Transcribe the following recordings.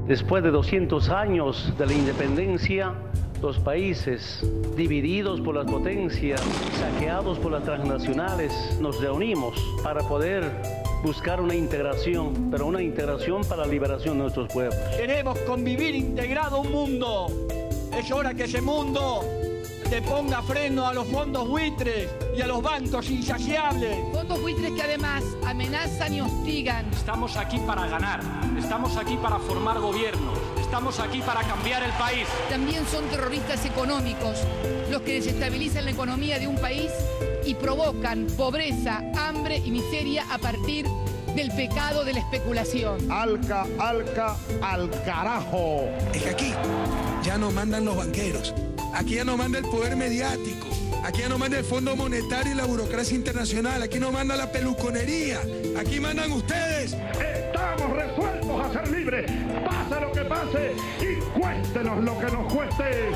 Después de 200 años de la independencia, los países divididos por las potencias, saqueados por las transnacionales, nos reunimos para poder buscar una integración, pero una integración para la liberación de nuestros pueblos. Queremos convivir integrado un mundo. Es hora que ese mundo le ponga freno a los fondos buitres y a los bancos insaciables. Fondos buitres que además amenazan y hostigan. Estamos aquí para ganar, estamos aquí para formar gobiernos, estamos aquí para cambiar el país. También son terroristas económicos, los que desestabilizan la economía de un país y provocan pobreza, hambre y miseria a partir del pecado de la especulación. Alca, al carajo. Es que aquí ya no mandan los banqueros, aquí ya no manda el poder mediático, aquí ya no manda el Fondo Monetario y la burocracia internacional, aquí no manda la peluconería, aquí mandan ustedes. Estamos resueltos a ser libres, pase lo que pase y cuéstenos lo que nos cueste.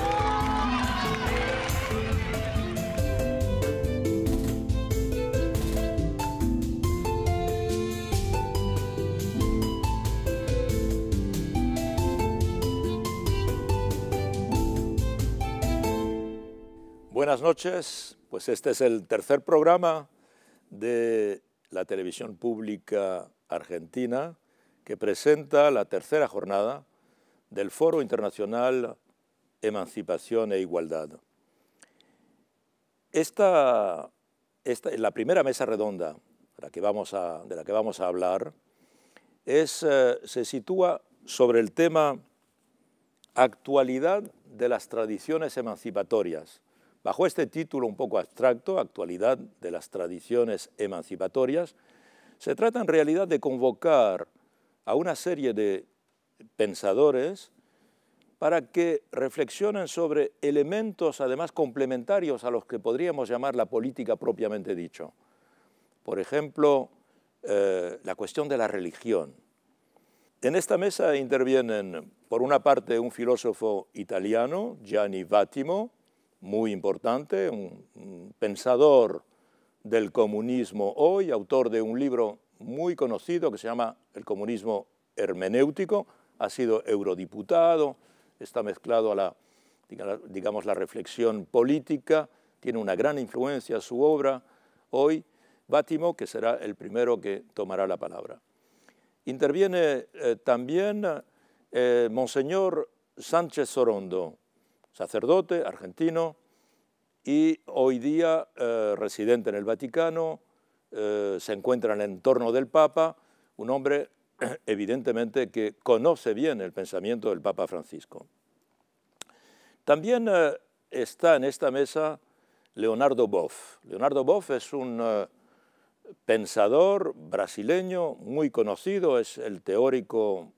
Buenas noches, pues este es el tercer programa de la televisión pública argentina que presenta la tercera jornada del Foro Internacional Emancipación e Igualdad. La primera mesa redonda de la que vamos a hablar se sitúa sobre el tema actualidad de las tradiciones emancipatorias. Bajo este título un poco abstracto, Actualidad de las tradiciones emancipatorias, se trata en realidad de convocar a una serie de pensadores para que reflexionen sobre elementos además complementarios a los que podríamos llamar la política propiamente dicho. Por ejemplo, la cuestión de la religión. En esta mesa intervienen, por una parte, un filósofo italiano, Gianni Vattimo, muy importante, un pensador del comunismo hoy, autor de un libro muy conocido que se llama El comunismo hermenéutico, ha sido eurodiputado, está mezclado a la reflexión política, tiene una gran influencia su obra hoy. Vattimo, que será el primero que tomará la palabra. Interviene también Monseñor Sánchez Sorondo, sacerdote argentino y hoy día residente en el Vaticano, se encuentra en el entorno del Papa, un hombre evidentemente que conoce bien el pensamiento del Papa Francisco. También está en esta mesa Leonardo Boff. Leonardo Boff es un pensador brasileño muy conocido, es el teórico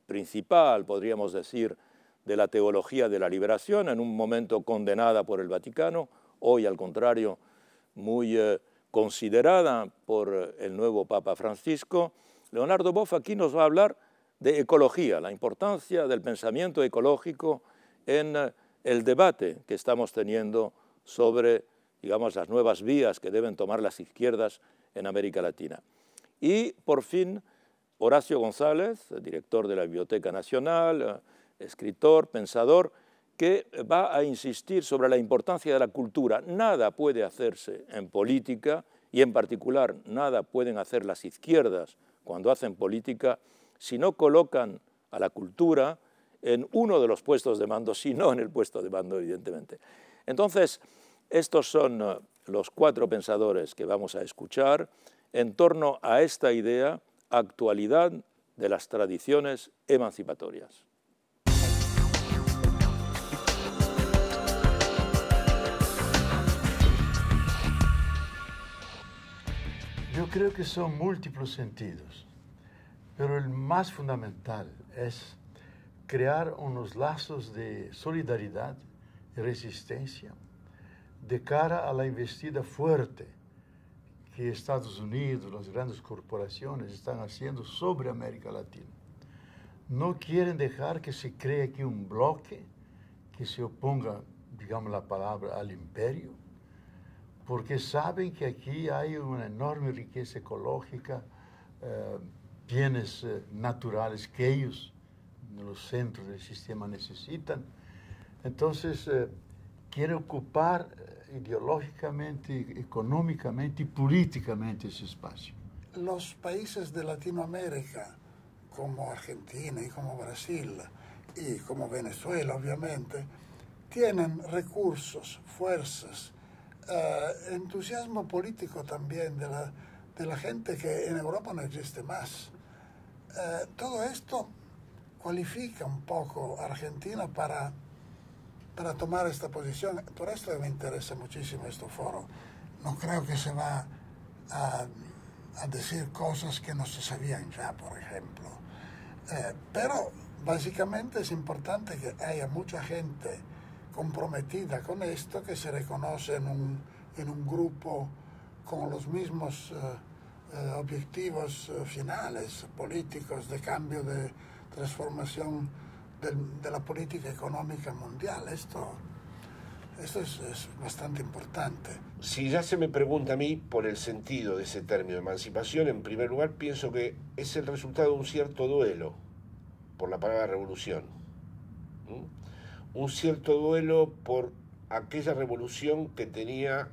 principal, podríamos decir, de la teología de la liberación, en un momento condenada por el Vaticano, hoy al contrario muy considerada por el nuevo Papa Francisco. Leonardo Boff aquí nos va a hablar de ecología, la importancia del pensamiento ecológico en el debate que estamos teniendo sobre, digamos, las nuevas vías que deben tomar las izquierdas en América Latina. Y, por fin, Horacio González, director de la Biblioteca Nacional, escritor, pensador, que va a insistir sobre la importancia de la cultura. Nada puede hacerse en política, y en particular nada pueden hacer las izquierdas cuando hacen política, si no colocan a la cultura en uno de los puestos de mando, si no en el puesto de mando, evidentemente. Entonces, estos son los cuatro pensadores que vamos a escuchar en torno a esta idea, actualidad de las tradiciones emancipatorias. Yo creo que son múltiples sentidos, pero el más fundamental es crear unos lazos de solidaridad y resistencia de cara a la investida fuerte que Estados Unidos, las grandes corporaciones están haciendo sobre América Latina. No quieren dejar que se cree aquí un bloque que se oponga, digamos la palabra, al imperio, porque saben que aquí hay una enorme riqueza ecológica, bienes naturales que ellos los centros del sistema necesitan. Entonces, quiere ocupar ideológicamente, económicamente y políticamente ese espacio. Los países de Latinoamérica, como Argentina y como Brasil y como Venezuela, obviamente, tienen recursos, fuerzas, entusiasmo político también de la gente que en Europa no existe más. Todo esto cualifica un poco a Argentina para tomar esta posición. Por esto me interesa muchísimo este foro. No creo que se va a decir cosas que no se sabían ya, por ejemplo. Pero básicamente es importante que haya mucha gente comprometida con esto, que se reconoce en un grupo con los mismos objetivos finales políticos de cambio, de transformación de la política económica mundial. Esto es bastante importante. Si ya se me pregunta a mí por el sentido de ese término, emancipación, en primer lugar pienso que es el resultado de un cierto duelo por la palabra revolución. Un cierto duelo por aquella revolución que tenía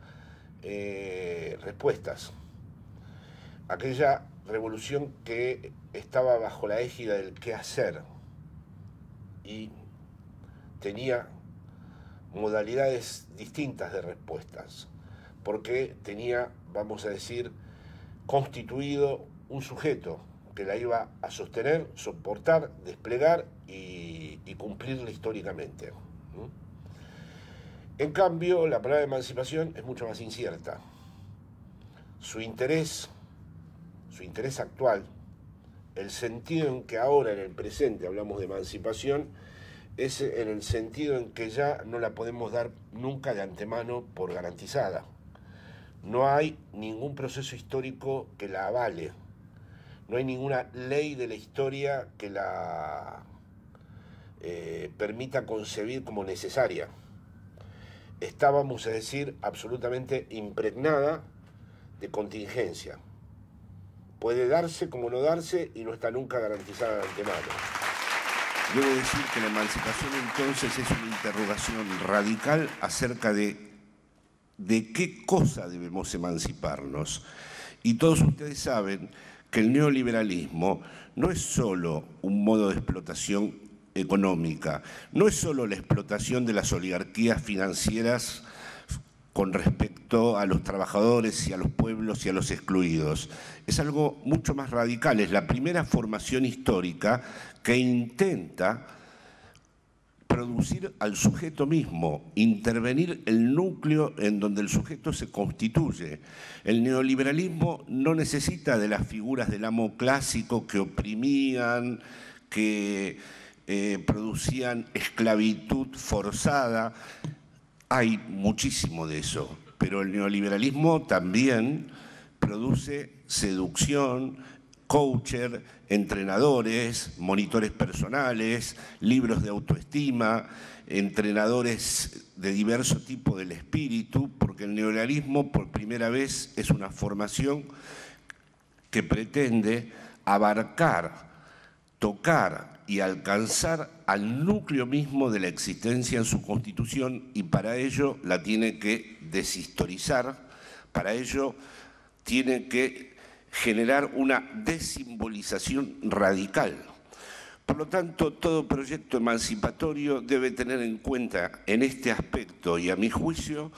respuestas. Aquella revolución que estaba bajo la égida del qué hacer y tenía modalidades distintas de respuestas, porque tenía, vamos a decir, constituido un sujeto que la iba a sostener, soportar, desplegar y cumplirla históricamente. En cambio, la palabra emancipación es mucho más incierta. Su interés actual, el sentido en que ahora en el presente hablamos de emancipación, es en el sentido en que ya no la podemos dar nunca de antemano por garantizada. No hay ningún proceso histórico que la avale, no hay ninguna ley de la historia que la permita concebir como necesaria. Está, vamos a decir, absolutamente impregnada de contingencia. Puede darse como no darse y no está nunca garantizada de antemano. Debo decir que la emancipación entonces es una interrogación radical acerca de qué cosa debemos emanciparnos. Y todos ustedes saben que el neoliberalismo no es solo un modo de explotación económica, no es solo la explotación de las oligarquías financieras con respecto a los trabajadores y a los pueblos y a los excluidos. Es algo mucho más radical, es la primera formación histórica que intenta producir al sujeto mismo, intervenir el núcleo en donde el sujeto se constituye. El neoliberalismo no necesita de las figuras del amo clásico que oprimían, que producían esclavitud forzada. Hay muchísimo de eso, pero el neoliberalismo también produce seducción, coacher, entrenadores, monitores personales, libros de autoestima, entrenadores de diverso tipo del espíritu, porque el neoliberalismo por primera vez es una formación que pretende abarcar, tocar y alcanzar al núcleo mismo de la existencia en su constitución, y para ello la tiene que deshistorizar, para ello tiene que generar una desimbolización radical. Por lo tanto, todo proyecto emancipatorio debe tener en cuenta en este aspecto, y a mi juicio,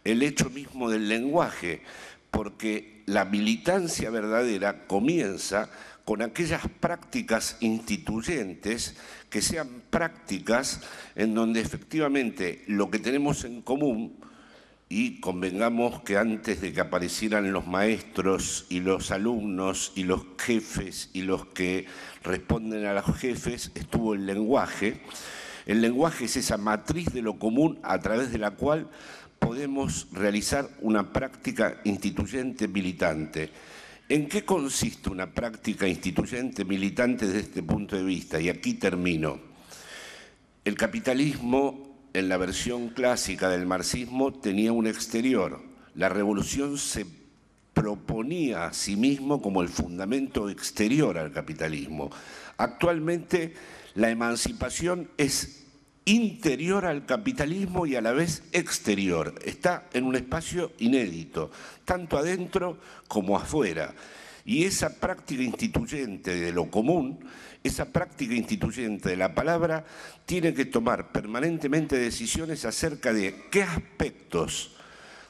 el hecho mismo del lenguaje, porque la militancia verdadera comienza con aquellas prácticas instituyentes que sean prácticas en donde efectivamente lo que tenemos en común, y convengamos que antes de que aparecieran los maestros y los alumnos y los jefes y los que responden a los jefes, estuvo el lenguaje. El lenguaje es esa matriz de lo común a través de la cual podemos realizar una práctica instituyente militante. ¿En qué consiste una práctica instituyente militante desde este punto de vista? Y aquí termino. El capitalismo, en la versión clásica del marxismo, tenía un exterior. La revolución se proponía a sí mismo como el fundamento exterior al capitalismo. Actualmente la emancipación es interior al capitalismo y a la vez exterior. Está en un espacio inédito, tanto adentro como afuera. Y esa práctica instituyente de lo común, esa práctica instituyente de la palabra, tiene que tomar permanentemente decisiones acerca de qué aspectos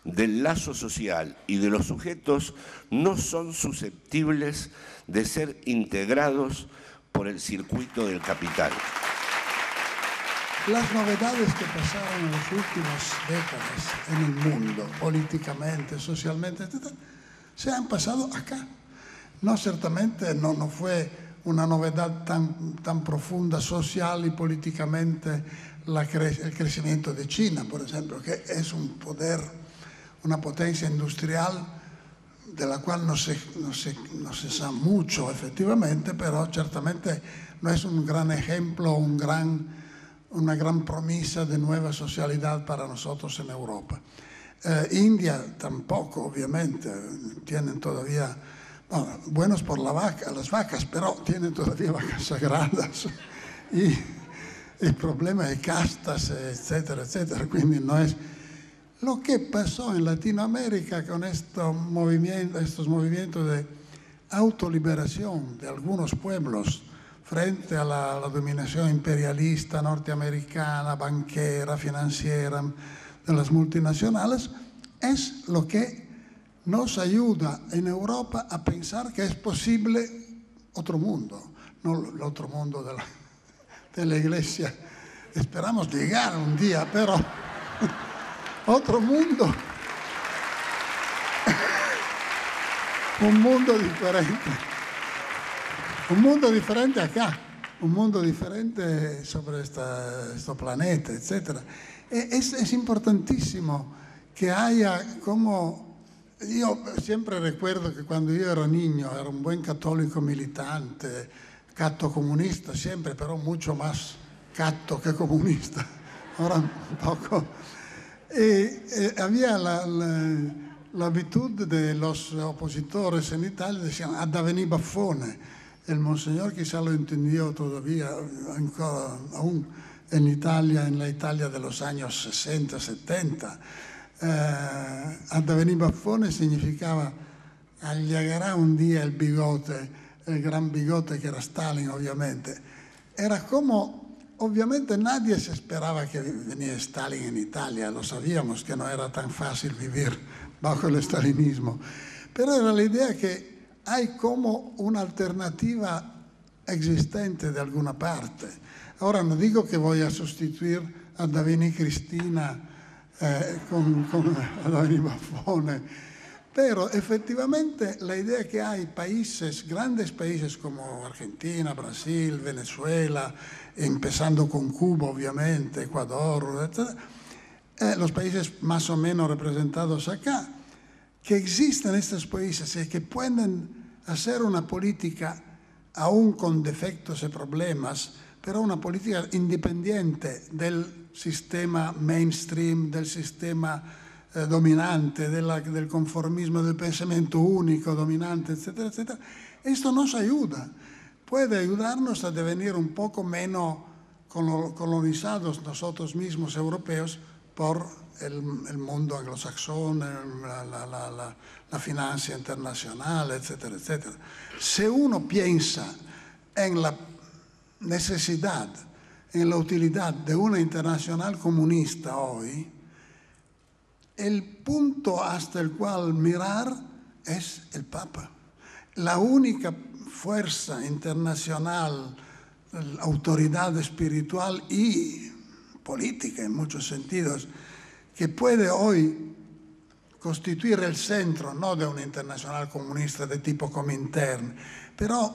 del lazo social y de los sujetos no son susceptibles de ser integrados por el circuito del capital. Las novedades que pasaron en las últimas décadas en el mundo, políticamente, socialmente, etc., se han pasado acá. No, ciertamente no fue una novedad tan profunda social y políticamente el crecimiento de China, por ejemplo, que es un poder, una potencia industrial de la cual no se sabe mucho efectivamente, pero certamente no es un gran ejemplo, una gran promesa de nueva socialidad para nosotros en Europa. India tampoco, obviamente, tienen todavía, bueno, buenos por las vacas, pero tienen todavía vacas sagradas y el problema de castas, etcétera, etcétera. Quindi no es lo que pasó en Latinoamérica con estos movimientos de autoliberación de algunos pueblos frente a la dominación imperialista norteamericana, banquera, financiera, de las multinacionales, es lo que nos ayuda en Europa a pensar que es posible otro mundo, no el otro mundo de la Iglesia. Esperamos llegar un día, pero otro mundo, un mundo diferente acá, un mundo diferente sobre este planeta, etc. Es importantísimo que haya como... Yo siempre recuerdo que cuando yo era niño era un buen católico militante, catto comunista siempre, pero mucho más catto que comunista, ahora un poco. Había la virtud de los opositores en Italia, decían "ad veni baffone". El monseñor quizá lo entendió todavía, aún en Italia, en la Italia de los años 60, 70. Ad veni baffone significaba llegará un día el bigote, el gran bigote que era Stalin, obviamente. Era como, obviamente nadie se esperaba que venía Stalin en Italia, lo sabíamos que no era tan fácil vivir bajo el stalinismo, pero era la idea que hay como una alternativa existente de alguna parte. Ahora no digo que voy a sustituir a Davini Cristina con Davini Baffone, pero efectivamente la idea que hay países, grandes países como Argentina, Brasil, Venezuela, empezando con Cuba obviamente, Ecuador, etc., los países más o menos representados acá, que existen estos países y que pueden hacer una política aún con defectos y problemas, pero una política independiente del sistema mainstream, del sistema dominante, del conformismo, del pensamiento único, dominante, etcétera, etcétera. Esto nos ayuda, puede ayudarnos a devenir un poco menos colonizados nosotros mismos europeos por el mundo anglosajón, la finanza internacional, etcétera, etcétera. Si uno piensa en la necesidad, en la utilidad de una internacional comunista hoy, el punto hasta el cual mirar es el Papa. La única fuerza internacional, autoridad espiritual y política en muchos sentidos, que puede hoy constituir el centro, no de una internacional comunista de tipo Comintern, pero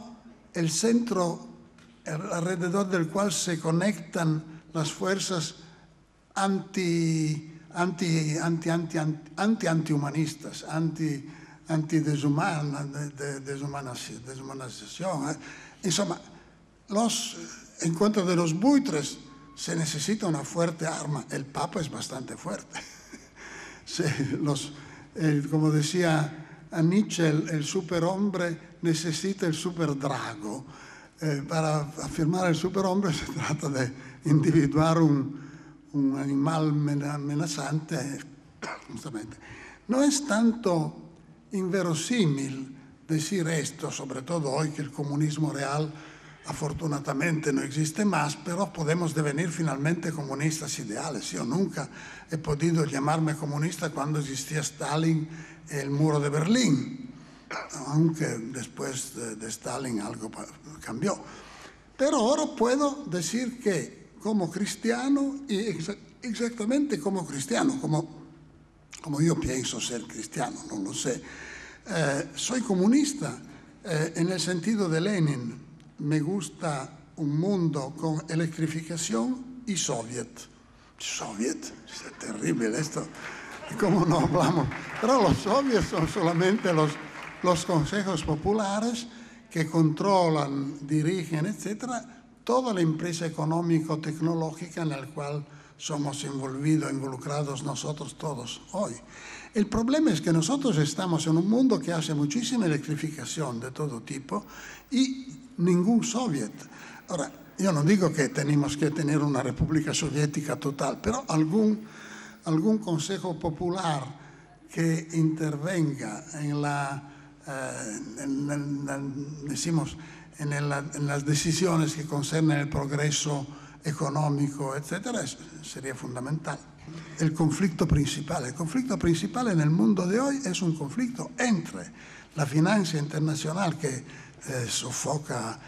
el centro alrededor del cual se conectan las fuerzas antihumanistas, deshumanización. Insomma, los encuentros de los buitres se necesita una fuerte arma. El Papa es bastante fuerte. Como decía a Nietzsche el superhombre necesita el superdrago. Para afirmar el superhombre se trata de individuar un animal amenazante. Justamente. No es tanto inverosímil decir esto, sobre todo hoy que el comunismo real afortunadamente no existe más, pero podemos devenir finalmente comunistas ideales. Yo nunca he podido llamarme comunista cuando existía Stalin y el muro de Berlín, aunque después de Stalin algo cambió. Pero ahora puedo decir que como cristiano, y exactamente como cristiano, como yo pienso ser cristiano, no lo sé, soy comunista en el sentido de Lenin. Me gusta un mundo con electrificación y soviet. Soviet, es terrible esto. ¿Cómo no hablamos? Pero los soviets son solamente los consejos populares que controlan, dirigen, etcétera, toda la empresa económico-tecnológica en la cual somos involucrados nosotros todos hoy. El problema es que nosotros estamos en un mundo que hace muchísima electrificación de todo tipo y ningún soviet. Ahora, yo no digo que tenemos que tener una república soviética total, pero algún consejo popular que intervenga en las decisiones que concernen el progreso económico, etcétera, sería fundamental. El conflicto principal en el mundo de hoy es un conflicto entre la finanza internacional que sofoca,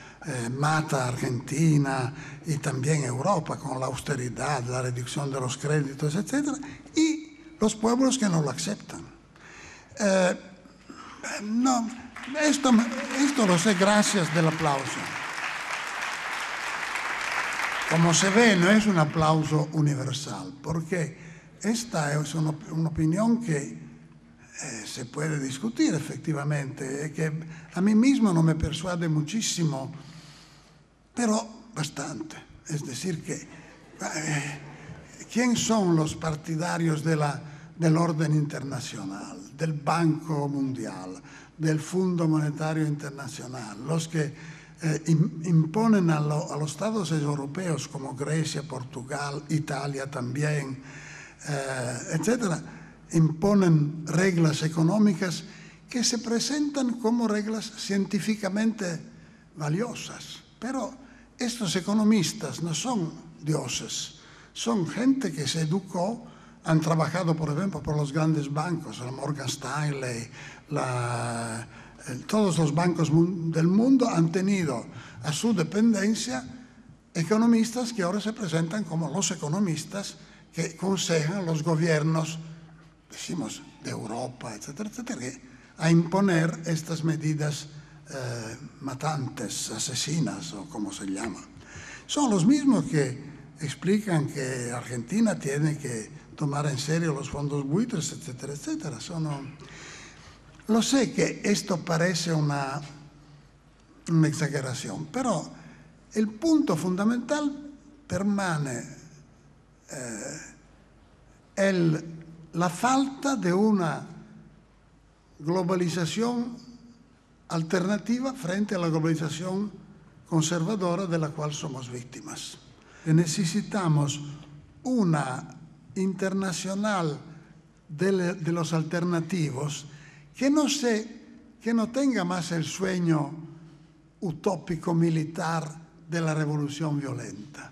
mata a Argentina y también Europa con la austeridad, la reducción de los créditos, etcétera, y los pueblos que no lo aceptan. No, esto lo sé gracias del aplauso. Como se ve, no es un aplauso universal, porque esta es una opinión que se puede discutir efectivamente, que a mí mismo no me persuade muchísimo, pero bastante. Es decir, que ¿quién son los partidarios del orden internacional, del Banco Mundial, del Fondo Monetario Internacional? Los que imponen a los estados europeos como Grecia, Portugal, Italia también, etcétera, imponen reglas económicas que se presentan como reglas científicamente valiosas. Pero estos economistas no son dioses, son gente que se educó, han trabajado, por ejemplo, por los grandes bancos, el Morgan Stanley, todos los bancos del mundo han tenido a su dependencia economistas que ahora se presentan como los economistas que aconsejan a los gobiernos, decimos, de Europa, etcétera, etcétera, a imponer estas medidas matantes, asesinas o como se llama. Son los mismos que explican que Argentina tiene que tomar en serio los fondos buitres, etcétera, etcétera. Lo sé que esto parece una exageración, pero el punto fundamental permane la falta de una globalización alternativa frente a la globalización conservadora de la cual somos víctimas. Necesitamos una internacional de los alternativos que no tenga más el sueño utópico militar de la revolución violenta,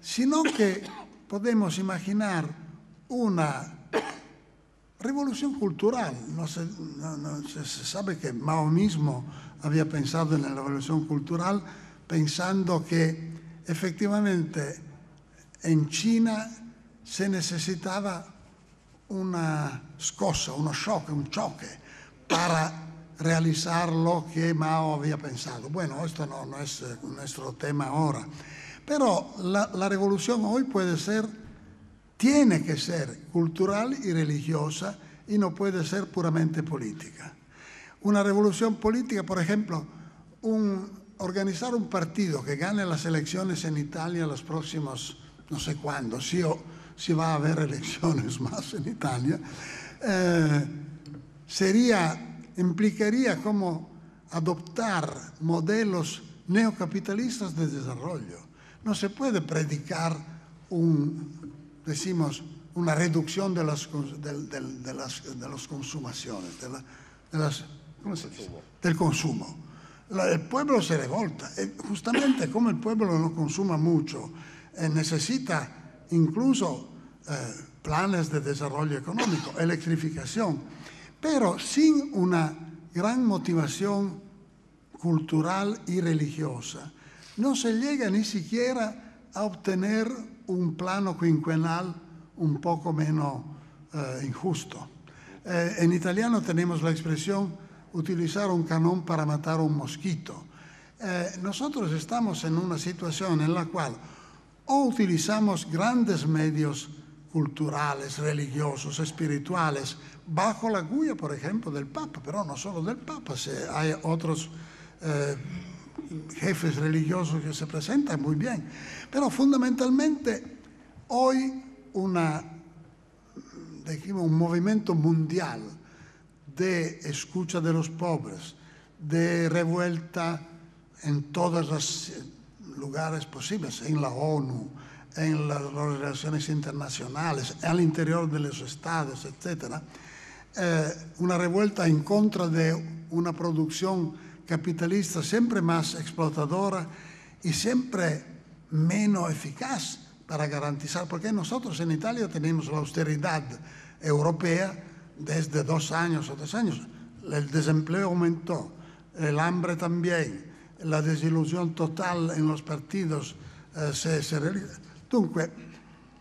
sino que podemos imaginar una revolución cultural. Se sabe que Mao mismo había pensado en la revolución cultural, pensando que efectivamente en China se necesitaba una scossa, un choque para realizar lo que Mao había pensado. Bueno, esto no es nuestro tema ahora, pero la revolución hoy tiene que ser cultural y religiosa y no puede ser puramente política. Una revolución política, por ejemplo, organizar un partido que gane las elecciones en Italia los próximos, no sé cuándo, si va a haber elecciones más en Italia, implicaría como adoptar modelos neocapitalistas de desarrollo. No se puede predicar una reducción de las consumaciones, del consumo. El pueblo se revolta. Justamente como el pueblo no consuma mucho, necesita incluso planes de desarrollo económico, electrificación, pero sin una gran motivación cultural y religiosa, no se llega ni siquiera a obtener un plano quinquenal un poco menos injusto. En italiano tenemos la expresión utilizar un cañón para matar un mosquito. Nosotros estamos en una situación en la cual o utilizamos grandes medios culturales, religiosos, espirituales, bajo la guía, por ejemplo, del Papa, pero no solo del Papa, hay otros jefes religiosos que se presentan muy bien. Pero fundamentalmente hoy un movimiento mundial de escucha de los pobres, de revuelta en todos los lugares posibles, en la ONU, en las relaciones internacionales, al interior de los estados, etc. Una revuelta en contra de una producción capitalista siempre más explotadora y siempre menos eficaz para garantizar, porque nosotros en Italia tenemos la austeridad europea desde 2 años o 3 años. El desempleo aumentó, el hambre también, la desilusión total en los partidos se realiza. Dunque,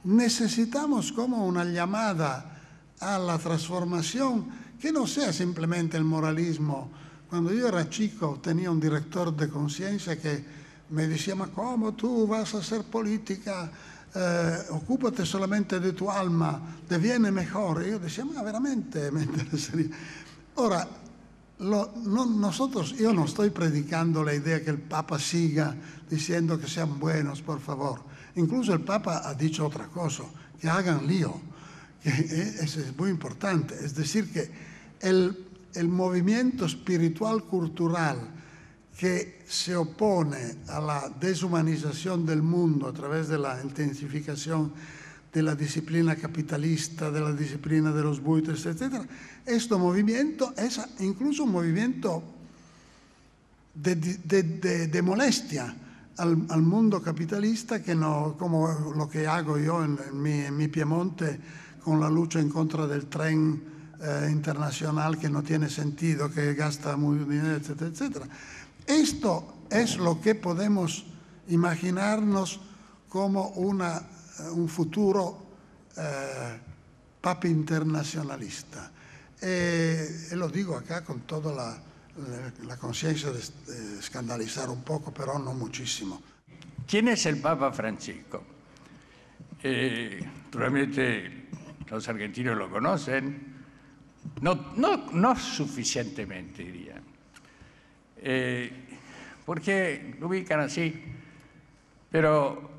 necesitamos como una llamada a la transformación que no sea simplemente el moralismo. Cuando yo era chico tenía un director de conciencia que me decía, ma ¿cómo tú vas a hacer política? Ocúpate solamente de tu alma, deviene mejor. Y yo decía, ma veramente me interesaría. Ora, yo no estoy predicando la idea que el Papa siga diciendo que sean buenos, por favor. Incluso el Papa ha dicho otra cosa, que hagan lío, que eso es muy importante. Es decir, que el movimiento espiritual cultural que se opone a la deshumanización del mundo a través de la intensificación de la disciplina capitalista, de la disciplina de los buitres, etc. Este movimiento es incluso un movimiento de molestia al mundo capitalista, que no, como lo que hago yo en mi Piemonte con la lucha en contra del tren internacional que no tiene sentido, que gasta mucho dinero, etcétera, etcétera. Esto es lo que podemos imaginarnos como un futuro papa internacionalista. Lo digo acá con toda la conciencia de escandalizar un poco, pero no muchísimo. ¿Quién es el Papa Francisco? Realmente los argentinos lo conocen, no suficientemente, diría. Porque lo ubican así, pero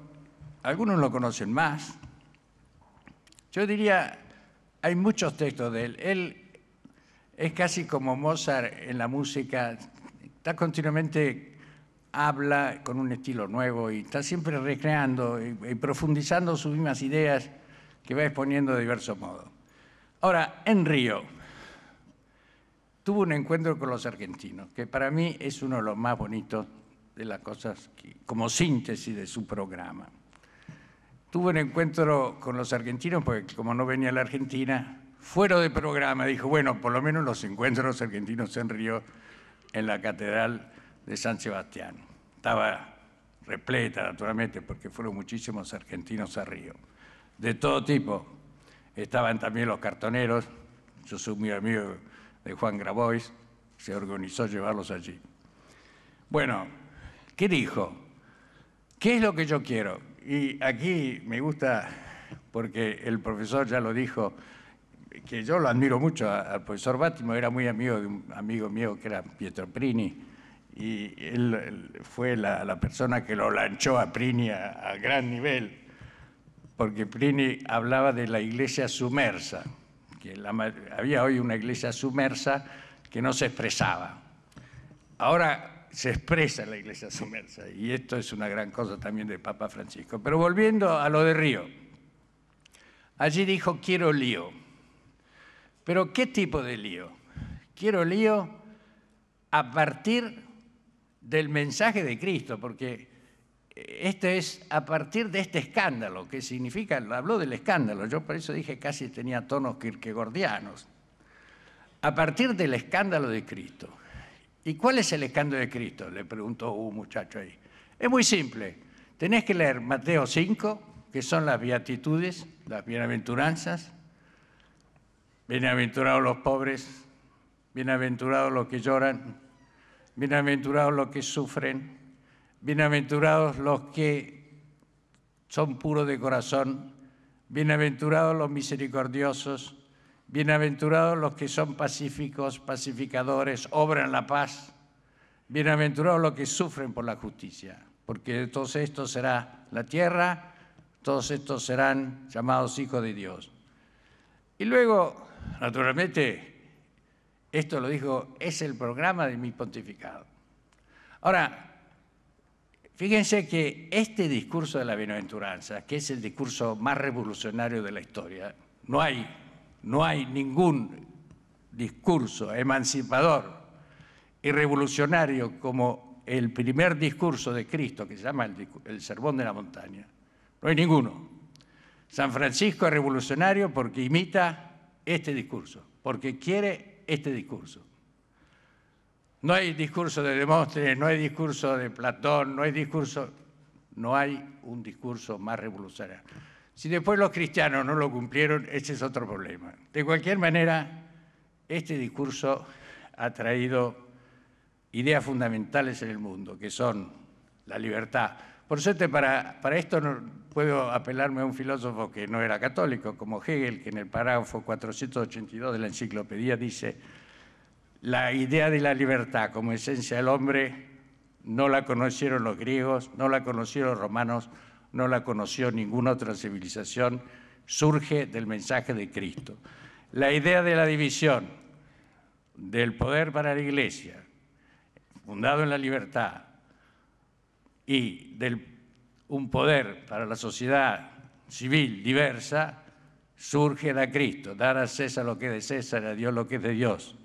algunos lo conocen más. Yo diría, hay muchos textos de él. Él es casi como Mozart en la música, está continuamente, habla con un estilo nuevo y está siempre recreando y profundizando sus mismas ideas que va exponiendo de diversos modos. Ahora, en Río, tuvo un encuentro con los argentinos, que para mí es uno de los más bonitos de las cosas, como síntesis de su programa. Tuvo un encuentro con los argentinos porque como no venía a la Argentina, fuera de programa, dijo, bueno, por lo menos los encuentros argentinos en Río, en la Catedral de San Sebastián. Estaba repleta, naturalmente, porque fueron muchísimos argentinos a Río, de todo tipo. Estaban también los cartoneros, yo soy muy amigo de Juan Grabois, se organizó llevarlos allí. Bueno, ¿qué dijo? ¿Qué es lo que yo quiero? Y aquí me gusta, porque el profesor ya lo dijo, que yo lo admiro mucho al profesor Bátimo, era muy amigo de un amigo mío que era Pietro Prini, y él fue la persona que lo lanchó a Prini a gran nivel, porque Prini hablaba de la iglesia sumersa, que había hoy una iglesia sumersa que no se expresaba. Ahora se expresa la iglesia sumersa, y esto es una gran cosa también del Papa Francisco. Pero volviendo a lo de Río, allí dijo: quiero lío. ¿Pero qué tipo de lío? Quiero lío a partir del mensaje de Cristo, porque este es a partir de este escándalo, que significa, habló del escándalo, yo por eso dije casi tenía tonos kierkegaardianos, a partir del escándalo de Cristo. ¿Y cuál es el escándalo de Cristo?, le preguntó un muchacho ahí. Es muy simple, tenés que leer Mateo 5, que son las beatitudes, las bienaventuranzas. Bienaventurados los pobres, bienaventurados los que lloran, bienaventurados los que sufren, bienaventurados los que son puros de corazón, bienaventurados los misericordiosos, bienaventurados los que son pacíficos, pacificadores, obran la paz, bienaventurados los que sufren por la justicia, porque de todos estos será la tierra, todos estos serán llamados hijos de Dios. Y luego, naturalmente, esto lo dijo, es el programa de mi pontificado. Ahora, fíjense que este discurso de la bienaventuranza, que es el discurso más revolucionario de la historia, no hay ningún discurso emancipador y revolucionario como el primer discurso de Cristo, que se llama el Sermón de la Montaña. No hay ninguno. San Francisco es revolucionario porque imita este discurso, porque quiere este discurso. No hay discurso de Demóstenes, no hay discurso de Platón, no hay un discurso más revolucionario. Si después los cristianos no lo cumplieron, ese es otro problema. De cualquier manera, este discurso ha traído ideas fundamentales en el mundo, que son la libertad. Por suerte, para esto no puedo apelarme a un filósofo que no era católico, como Hegel, que en el parágrafo 482 de la enciclopedia dice: la idea de la libertad como esencia del hombre no la conocieron los griegos, no la conocieron los romanos, no la conoció ninguna otra civilización, surge del mensaje de Cristo. La idea de la división del poder para la Iglesia, fundado en la libertad, y un poder para la sociedad civil diversa, surge de Cristo, dar a César lo que es de César, a Dios lo que es de Dios.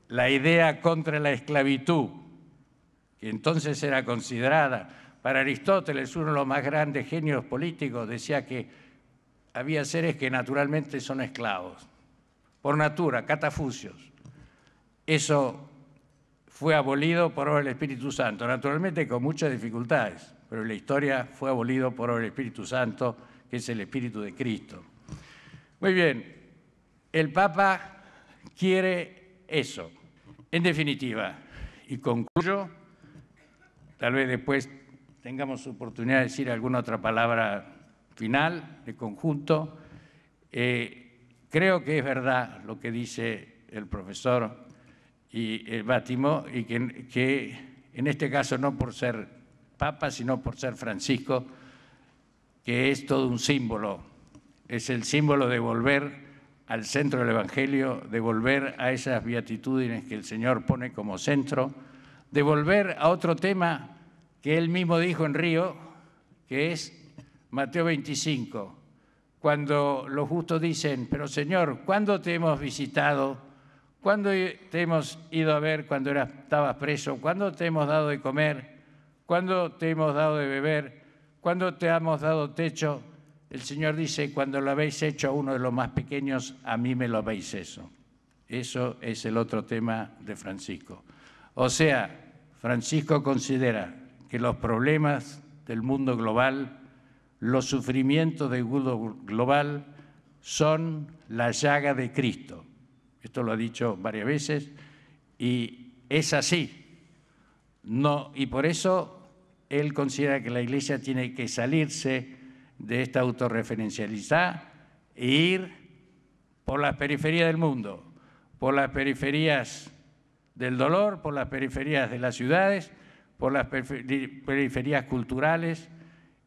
La idea contra la esclavitud, que entonces era considerada, para Aristóteles, uno de los más grandes genios políticos, decía que había seres que naturalmente son esclavos, por natura, catafucios. Eso fue abolido por obra del Espíritu Santo, naturalmente con muchas dificultades, pero en la historia fue abolido por obra del Espíritu Santo, que es el Espíritu de Cristo. Muy bien, el Papa quiere eso. En definitiva, y concluyo, tal vez después tengamos oportunidad de decir alguna otra palabra final, de conjunto. Creo que es verdad lo que dice el profesor y Bátimo, y que en este caso no por ser Papa, sino por ser Francisco, que es todo un símbolo, es el símbolo de volver al centro del Evangelio, de volver a esas beatitudes que el Señor pone como centro, de volver a otro tema que él mismo dijo en Río, que es Mateo 25, cuando los justos dicen: pero Señor, ¿cuándo te hemos visitado? ¿Cuándo te hemos ido a ver cuando estabas preso? ¿Cuándo te hemos dado de comer? ¿Cuándo te hemos dado de beber? ¿Cuándo te hemos dado techo? El Señor dice: cuando lo habéis hecho a uno de los más pequeños, a mí me lo habéis hecho. Eso es el otro tema de Francisco. O sea, Francisco considera que los problemas del mundo global, los sufrimientos del mundo global, son la llaga de Cristo. Esto lo ha dicho varias veces y es así. Y por eso él considera que la Iglesia tiene que salirse de esta autorreferencialidad e ir por las periferias del mundo, por las periferias del dolor, por las periferias de las ciudades, por las periferias culturales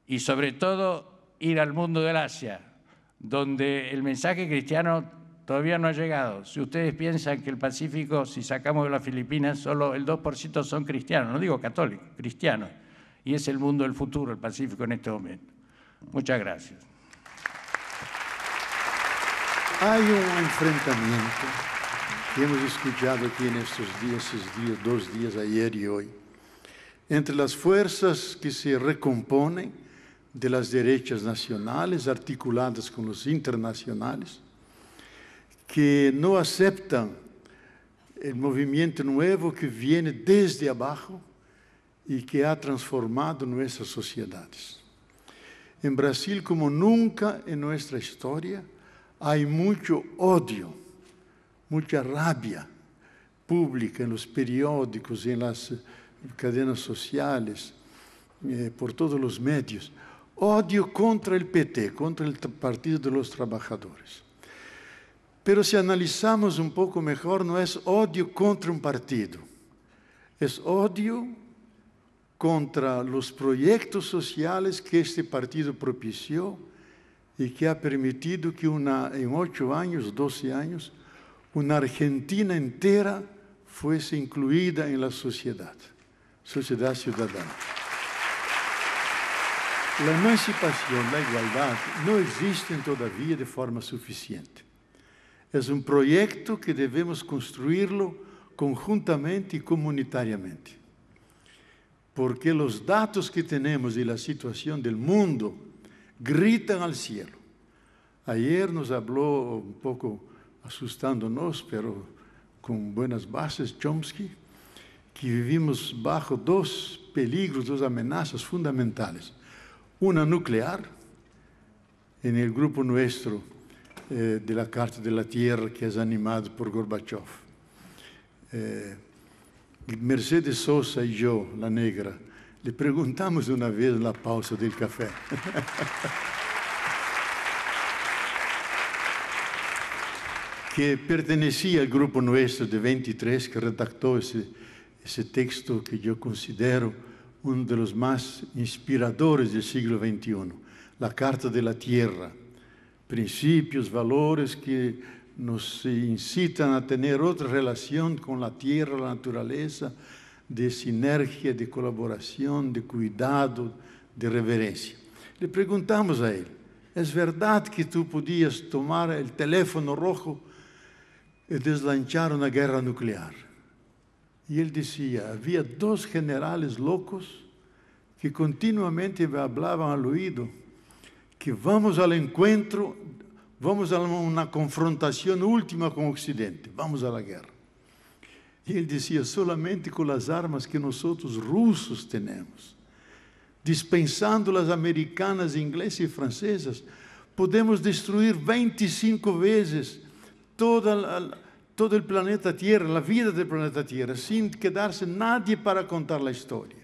y sobre todo ir al mundo del Asia, donde el mensaje cristiano todavía no ha llegado. Si ustedes piensan que el Pacífico, si sacamos de las Filipinas, solo el 2% son cristianos, no digo católicos, cristianos, y es el mundo del futuro, el Pacífico en este momento. Muchas gracias. Hay un enfrentamiento que hemos escuchado aquí en estos días, 2 días, ayer y hoy, entre las fuerzas que se recomponen de las derechas nacionales articuladas con los internacionales, que no aceptan el movimiento nuevo que viene desde abajo y que ha transformado nuestras sociedades. En Brasil, como nunca en nuestra historia, hay mucho odio, mucha rabia pública en los periódicos, en las cadenas sociales, por todos los medios. Odio contra el PT, contra el Partido de los Trabajadores. Pero si analizamos un poco mejor, no es odio contra un partido, es odio contra los proyectos sociales que este partido propició y que ha permitido que en 8 años, 12 años, una Argentina entera fuese incluida en la sociedad ciudadana. La emancipación, la igualdad, no existen todavía de forma suficiente. Es un proyecto que debemos construirlo conjuntamente y comunitariamente. Porque los datos que tenemos de la situación del mundo gritan al cielo. Ayer nos habló, un poco asustándonos, pero con buenas bases, Chomsky, que vivimos bajo 2 peligros, 2 amenazas fundamentales. Una nuclear, en el grupo nuestro de la Carta de la Tierra, que es animado por Gorbachev. Mercedes Sosa y yo, la negra, le preguntamos una vez en la pausa del café. que pertenecía al grupo nuestro de 23 que redactó ese texto que yo considero uno de los más inspiradores del siglo XXI, la Carta de la Tierra, principios, valores que nos incitan a tener otra relación con la tierra, la naturaleza, de sinergia, de colaboración, de cuidado, de reverencia. Le preguntamos a él, ¿es verdad que tú podías tomar el teléfono rojo y deslanchar una guerra nuclear? Y él decía, había 2 generales locos que continuamente me hablaban al oído, que vamos al encuentro, vamos a una confrontación última con Occidente, vamos a la guerra. Y él decía, solamente con las armas que nosotros rusos tenemos, dispensando las americanas, inglesas y francesas, podemos destruir 25 veces todo el planeta Tierra, la vida del planeta Tierra, sin quedarse nadie para contar la historia.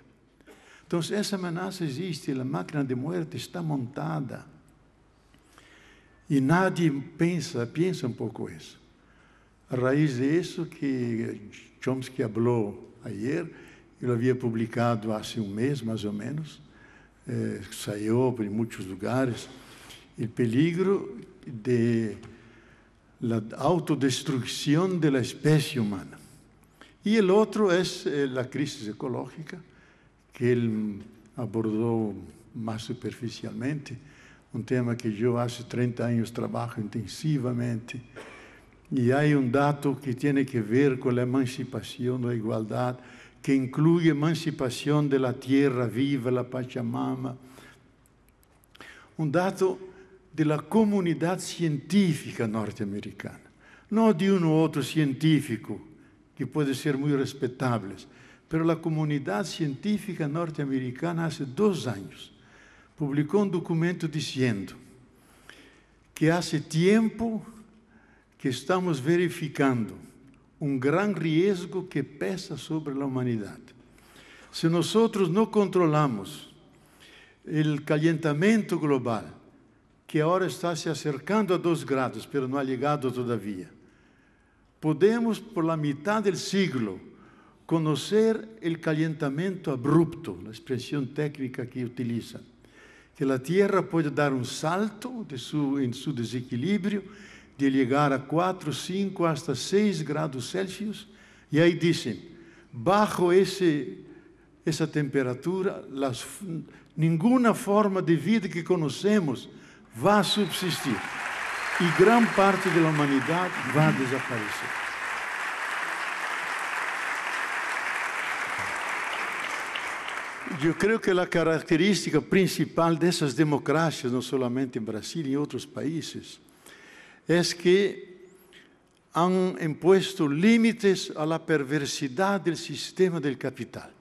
Entonces, esa amenaza existe, la máquina de muerte está montada. Y nadie piensa un poco eso. A raíz de eso que Chomsky habló ayer, yo lo había publicado hace un mes más o menos, salió en muchos lugares, el peligro de la autodestrucción de la especie humana. Y el otro es la crisis ecológica, que él abordó más superficialmente, un tema que yo hace 30 años trabajo intensivamente. Y hay un dato que tiene que ver con la emancipación, la igualdad, que incluye emancipación de la tierra viva, la Pachamama. Un dato de la comunidad científica norteamericana, no de uno u otro científico, que puede ser muy respetables, pero la comunidad científica norteamericana hace 2 años publicó un documento diciendo que hace tiempo que estamos verificando un gran riesgo que pesa sobre la humanidad. Si nosotros no controlamos el calentamiento global, que ahora está se acercando a 2 grados, pero no ha llegado todavía, podemos por la mitad del siglo conocer el calentamiento abrupto, la expresión técnica que utilizan, que la Tierra puede dar un salto en su desequilibrio de llegar a 4, 5, hasta 6 grados Celsius, y ahí dicen, bajo esa temperatura, ninguna forma de vida que conocemos va a subsistir, y gran parte de la humanidad va a desaparecer. Yo creo que la característica principal de esas democracias, no solamente en Brasil y en otros países, es que han impuesto límites a la perversidad del sistema del capital.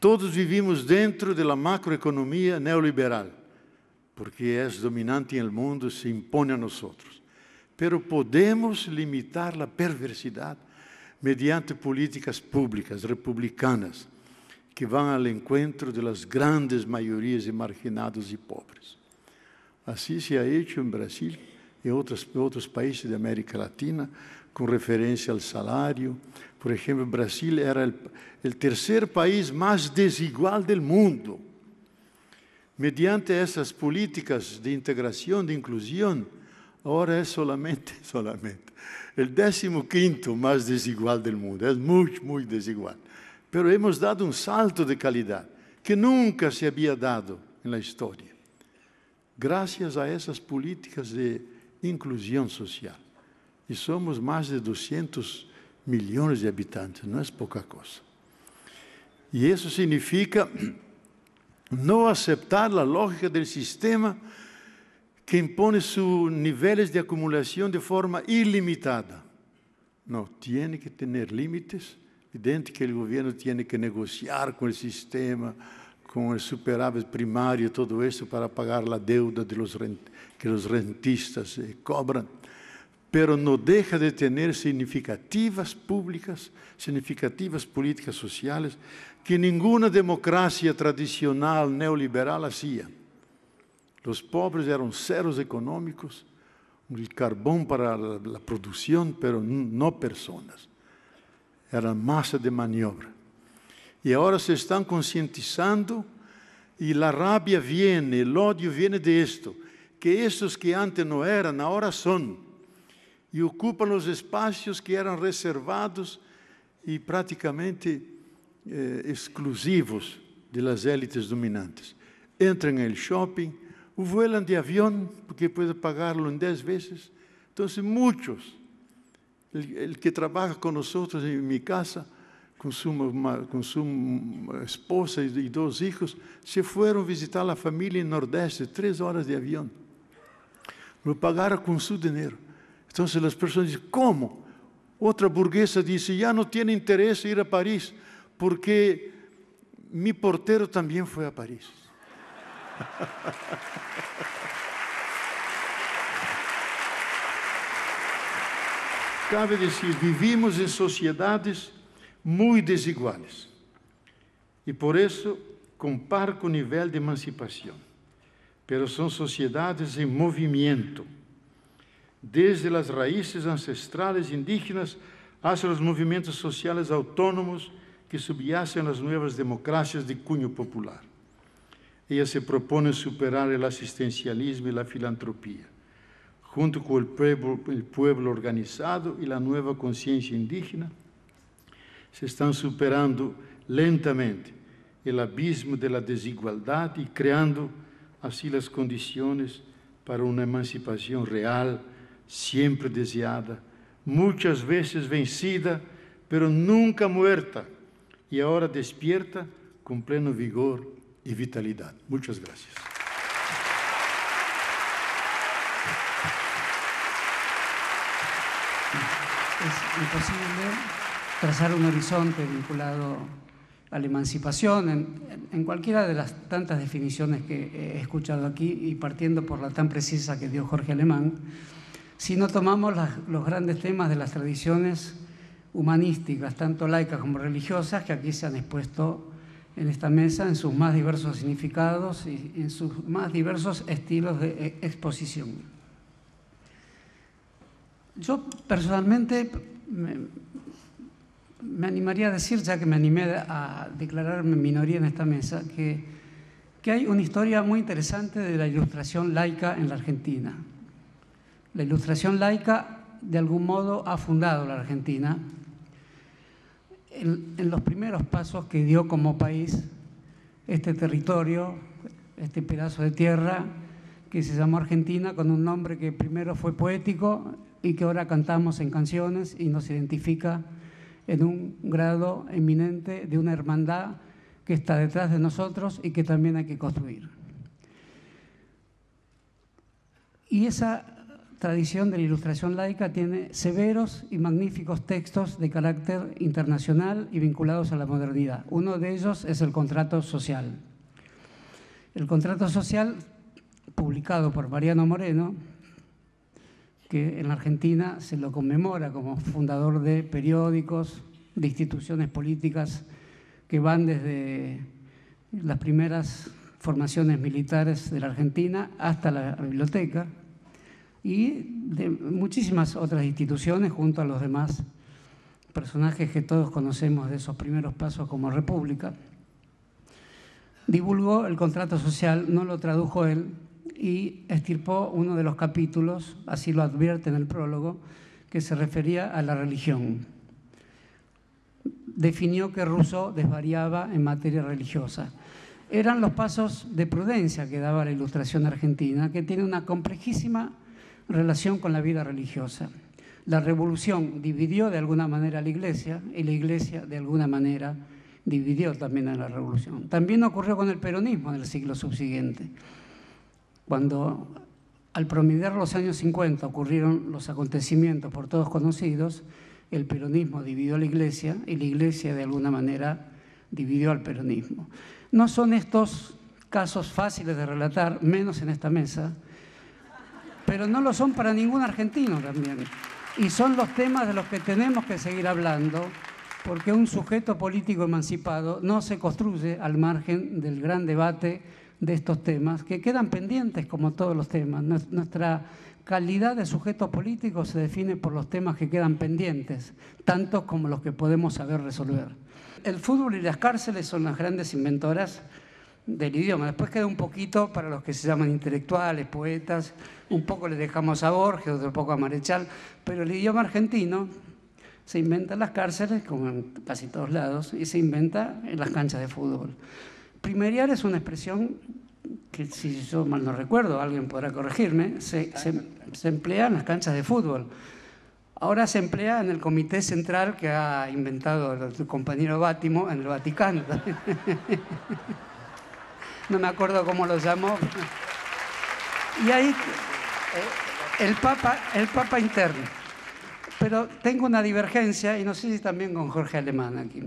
Todos vivimos dentro de la macroeconomía neoliberal, porque es dominante en el mundo, se impone a nosotros. Pero podemos limitar la perversidad mediante políticas públicas, republicanas, que van al encuentro de las grandes mayorías de marginados y pobres. Así se ha hecho en Brasil y en otros países de América Latina, con referencia al salario. Por ejemplo, Brasil era el tercer país más desigual del mundo. Mediante esas políticas de integración, de inclusión, ahora es solamente el 15º más desigual del mundo. Es muy, muy desigual. Pero hemos dado un salto de calidad que nunca se había dado en la historia, gracias a esas políticas de inclusión social. Y somos más de 200 millones de habitantes, no es poca cosa. Y eso significa no aceptar la lógica del sistema que impone sus niveles de acumulación de forma ilimitada. No, tiene que tener límites. Evidente que o governo tem que negociar com o sistema, com o superávit primário, todo isso para pagar a deuda que os rentistas cobram. Pero não deixa de ter significativas públicas, significativas políticas sociais que nenhuma democracia tradicional neoliberal hacía. Os pobres eram ceros econômicos, o carvão para a produção, pero não pessoas. Era massa de maniobra. E agora se estão conscientizando e a rabia viene, o ódio viene de isto, que estes que antes não eram, agora são, e ocupam os espaços que eram reservados e praticamente exclusivos das élites dominantes. Entram no shopping, voam de avião, porque podem pagá-lo em 10 vezes. Então, muitos. El que trabaja con nosotros en mi casa, con su esposa y 2 hijos, se fueron a visitar a la familia en Nordeste, 3 horas de avión. Lo pagaron con su dinero. Entonces las personas dicen, ¿cómo? Otra burguesa dice, ya no tiene interés ir a París, porque mi portero también fue a París. Cabe decir, vivimos em sociedades muito desiguais e por isso com parco nível de emancipação. Pero são sociedades em movimento, desde as raízes ancestrais indígenas hasta os movimentos sociais autônomos que subyacen às novas democracias de cunho popular. Elas se propõem superar o assistencialismo e a filantropia. Junto com o pueblo organizado e a nova consciência indígena, se estão superando lentamente o abismo da desigualdade e criando assim as condições para uma emancipação real, sempre desejada, muitas vezes vencida, pero nunca muerta, e agora despierta com pleno vigor e vitalidade. Muitas gracias. Es imposible trazar un horizonte vinculado a la emancipación en cualquiera de las tantas definiciones que he escuchado aquí y partiendo por la tan precisa que dio Jorge Alemán, si no tomamos los grandes temas de las tradiciones humanísticas, tanto laicas como religiosas, que aquí se han expuesto en esta mesa en sus más diversos significados y en sus más diversos estilos de exposición. Yo personalmente me animaría a decir, ya que me animé a declararme minoría en esta mesa, que hay una historia muy interesante de la ilustración laica en la Argentina. La Ilustración laica, de algún modo, ha fundado la Argentina en los primeros pasos que dio como país este territorio, este pedazo de tierra que se llamó Argentina, con un nombre que primero fue poético y que ahora cantamos en canciones y nos identifica en un grado eminente de una hermandad que está detrás de nosotros y que también hay que construir. Y esa tradición de la Ilustración laica tiene severos y magníficos textos de carácter internacional y vinculados a la modernidad. Uno de ellos es el Contrato Social. El Contrato Social, publicado por Mariano Moreno, que en la Argentina se lo conmemora como fundador de periódicos, de instituciones políticas que van desde las primeras formaciones militares de la Argentina hasta la biblioteca y de muchísimas otras instituciones junto a los demás personajes que todos conocemos de esos primeros pasos como república. Divulgó el Contrato Social, no lo tradujo él, y estirpó uno de los capítulos, así lo advierte en el prólogo, que se refería a la religión. Definió que Rousseau desvariaba en materia religiosa. Eran los pasos de prudencia que daba la Ilustración argentina, que tiene una complejísima relación con la vida religiosa. La Revolución dividió de alguna manera a la Iglesia y la Iglesia de alguna manera dividió también a la Revolución. También ocurrió con el peronismo en el siglo subsiguiente. Cuando al promediar los años 50 ocurrieron los acontecimientos por todos conocidos, el peronismo dividió a la Iglesia y la Iglesia de alguna manera dividió al peronismo. No son estos casos fáciles de relatar, menos en esta mesa, pero no lo son para ningún argentino también. Y son los temas de los que tenemos que seguir hablando, porque un sujeto político emancipado no se construye al margen del gran debate de estos temas, que quedan pendientes como todos los temas. Nuestra calidad de sujeto político se define por los temas que quedan pendientes, tantos como los que podemos saber resolver. El fútbol y las cárceles son las grandes inventoras del idioma. Después queda un poquito para los que se llaman intelectuales, poetas, un poco le dejamos a Borges, otro poco a Marechal, pero el idioma argentino se inventa en las cárceles, como en casi todos lados, y se inventa en las canchas de fútbol. Primeriar es una expresión que, si yo mal no recuerdo, alguien podrá corregirme, se emplea en las canchas de fútbol. Ahora se emplea en el comité central que ha inventado el compañero Bátimo en el Vaticano. No me acuerdo cómo lo llamó. Y ahí el Papa interno. Pero tengo una divergencia, y no sé si también con Jorge Alemán aquí.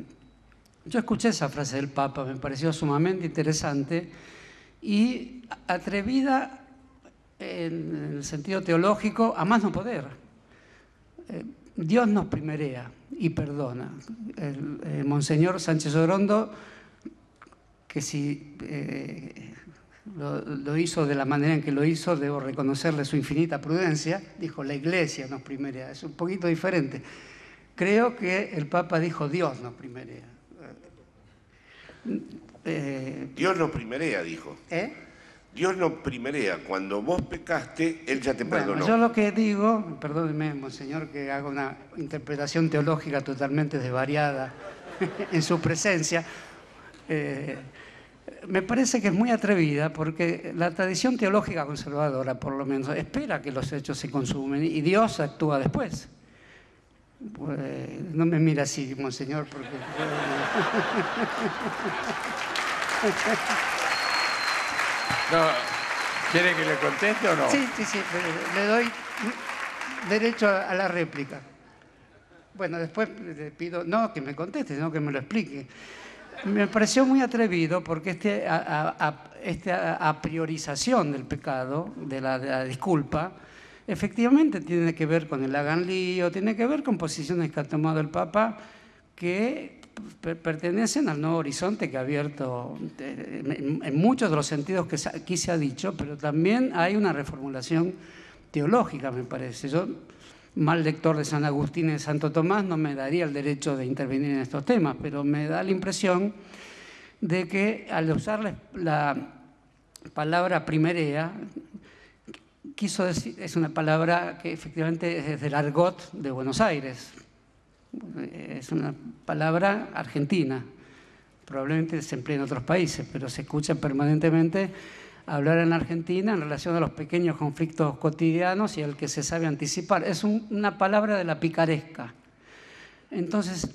Yo escuché esa frase del Papa, me pareció sumamente interesante y atrevida en el sentido teológico a más no poder. Dios nos primerea y perdona. El Monseñor Sánchez Orondo, que si lo hizo de la manera en que lo hizo, debo reconocerle su infinita prudencia, dijo la Iglesia nos primerea, es un poquito diferente. Creo que el Papa dijo Dios nos primerea. Dios nos primerea, dijo. Dios nos primerea. Cuando vos pecaste, Él ya te perdonó. Yo lo que digo, perdóneme, monseñor, que haga una interpretación teológica totalmente desvariada en su presencia, me parece que es muy atrevida porque la tradición teológica conservadora, por lo menos, espera que los hechos se consumen y Dios actúa después. Pues, no me mira así, monseñor, porque... No, ¿quiere que le conteste o no? Sí, le doy derecho a la réplica. Bueno, después le pido, no que me conteste, sino que me lo explique. Me pareció muy atrevido porque esta priorización del pecado, de la disculpa, efectivamente tiene que ver con el hagan lío, tiene que ver con posiciones que ha tomado el Papa que pertenecen al nuevo horizonte que ha abierto en muchos de los sentidos que aquí se ha dicho, pero también hay una reformulación teológica, me parece. Yo, mal lector de San Agustín y de Santo Tomás, no me daría el derecho de intervenir en estos temas, pero me da la impresión de que al usar la palabra primerea, quiso decir, es una palabra que efectivamente es del argot de Buenos Aires. Es una palabra argentina. Probablemente se emplea en otros países, pero se escucha permanentemente hablar en Argentina en relación a los pequeños conflictos cotidianos y al que se sabe anticipar. Es una palabra de la picaresca. Entonces,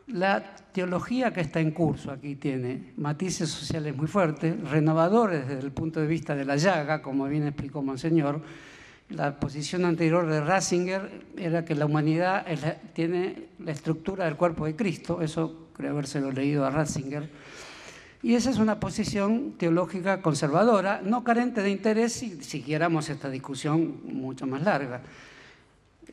la teología que está en curso aquí tiene matices sociales muy fuertes, renovadores desde el punto de vista de la llaga, como bien explicó Monseñor. La posición anterior de Ratzinger era que la humanidad tiene la estructura del cuerpo de Cristo, eso creo habérselo leído a Ratzinger, y esa es una posición teológica conservadora, no carente de interés si siguiéramos esta discusión mucho más larga.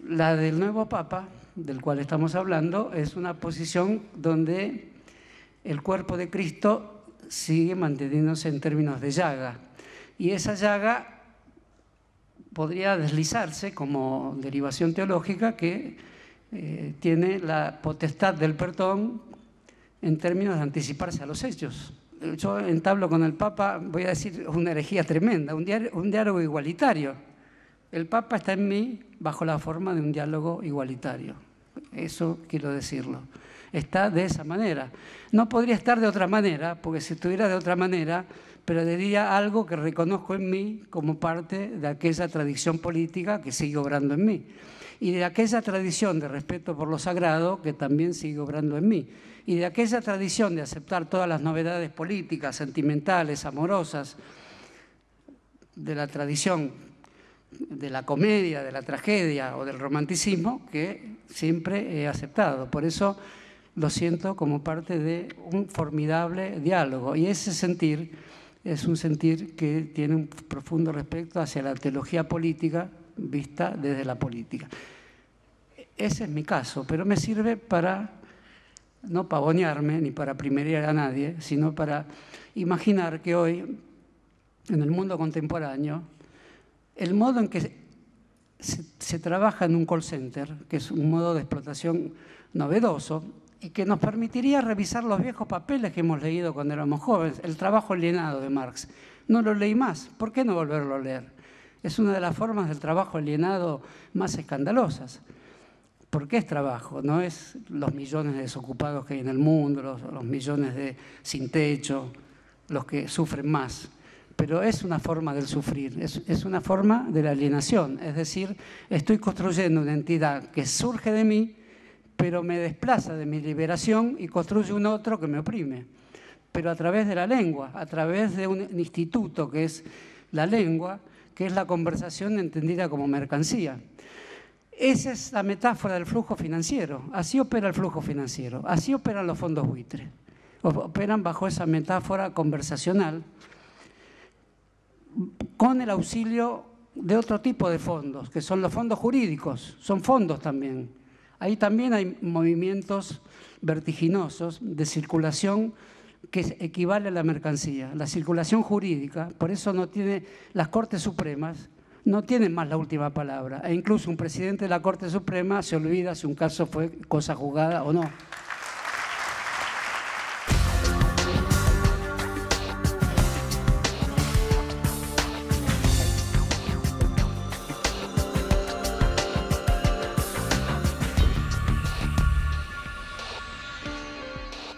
La del nuevo Papa, del cual estamos hablando, es una posición donde el cuerpo de Cristo sigue manteniéndose en términos de llaga, y esa llaga podría deslizarse como derivación teológica que tiene la potestad del perdón en términos de anticiparse a los hechos. Yo entablo con el Papa, voy a decir una herejía tremenda, un diálogo igualitario. El Papa está en mí bajo la forma de un diálogo igualitario. Eso quiero decirlo. Está de esa manera. No podría estar de otra manera, porque si estuviera de otra manera, pero diría algo que reconozco en mí como parte de aquella tradición política que sigue obrando en mí, y de aquella tradición de respeto por lo sagrado que también sigue obrando en mí, y de aquella tradición de aceptar todas las novedades políticas, sentimentales, amorosas, de la tradición de la comedia, de la tragedia o del romanticismo que siempre he aceptado. Por eso lo siento como parte de un formidable diálogo, y ese sentir es un sentir que tiene un profundo respeto hacia la teología política vista desde la política. Ese es mi caso, pero me sirve para no pavonearme ni para primerear a nadie, sino para imaginar que hoy, en el mundo contemporáneo, el modo en que se trabaja en un call center, que es un modo de explotación novedoso, y que nos permitiría revisar los viejos papeles que hemos leído cuando éramos jóvenes, el trabajo alienado de Marx. No lo leí más, ¿por qué no volverlo a leer? Es una de las formas del trabajo alienado más escandalosas. ¿Por qué es trabajo? No es los millones de desocupados que hay en el mundo, los millones de sin techo, los que sufren más. Pero es una forma del sufrir, es una forma de la alienación. Es decir, estoy construyendo una entidad que surge de mí, pero me desplaza de mi liberación y construye un otro que me oprime. Pero a través de la lengua, a través de un instituto que es la lengua, que es la conversación entendida como mercancía. Esa es la metáfora del flujo financiero. Así opera el flujo financiero, así operan los fondos buitre. Operan bajo esa metáfora conversacional con el auxilio de otro tipo de fondos, que son los fondos jurídicos, son fondos también. Ahí también hay movimientos vertiginosos de circulación que equivale a la mercancía, la circulación jurídica. Por eso no tiene las Cortes Supremas, no tienen más la última palabra. E incluso un presidente de la Corte Suprema se olvida si un caso fue cosa juzgada o no.